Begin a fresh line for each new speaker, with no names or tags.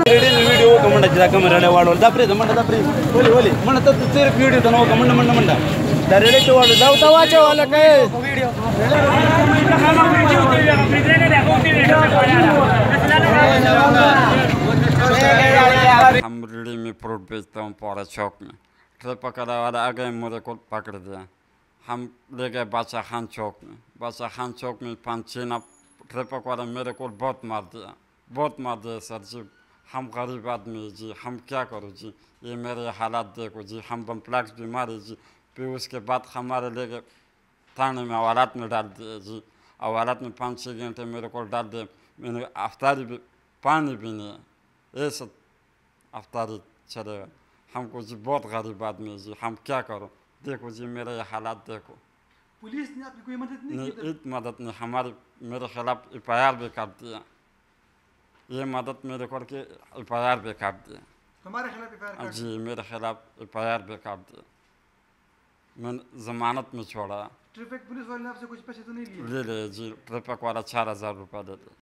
Video कमंडाची camera वाढवलं दापरे दापरे बोली बोली म्हणत ते व्हिडिओ तो कमंड डायरेक्ट वाढव जाऊ तवाचे वाला काय
हम रेडी में फ्रूट बेचता हूँ पूरा चौक में ट्रक पकड़ा वाला आ गए मेरे को पकड़ दिया हम ले गए बादशाह खान चौक में बादशाह खान चौक में 5-6 ना ट्रक वाला मेरे को बहुत मार दिया सर जी हम गरीब आदमी जी हम क्या करूँ जी ये मेरे हालात देखो जी हम बम्प्लैक्स बीमारी जी फिर उसके बाद हमारे ले गए थाने में अवालात में डाल दिए जी अवालात में 5-6 घंटे मेरे को डाल दिए मैंने अफ्तारी भी पानी भी नहीं ये सब अफ्तारी चलेगा हमको जी बहुत गरीब आदमी जी हम क्या करो देखो जी मेरे ये हालात देखो
पुलिस ने आपकी कोई मदद नहीं की?
एक मदद नहीं हमारे मेरे खिलाफ FIR भी कर दिया ये मदद मेरे करके FIR भी कर दिया
हमारे खिलाफ FIR
जी मेरे खिलाफ FIR भी कर दिया मैंने जमानत में छोड़ा
ट्रैफिक पुलिस वाले ने आपसे कुछ पैसे तो नहीं लिए?
ले जी ट्रैफिक वाला 4,000 रुपये दे दिया।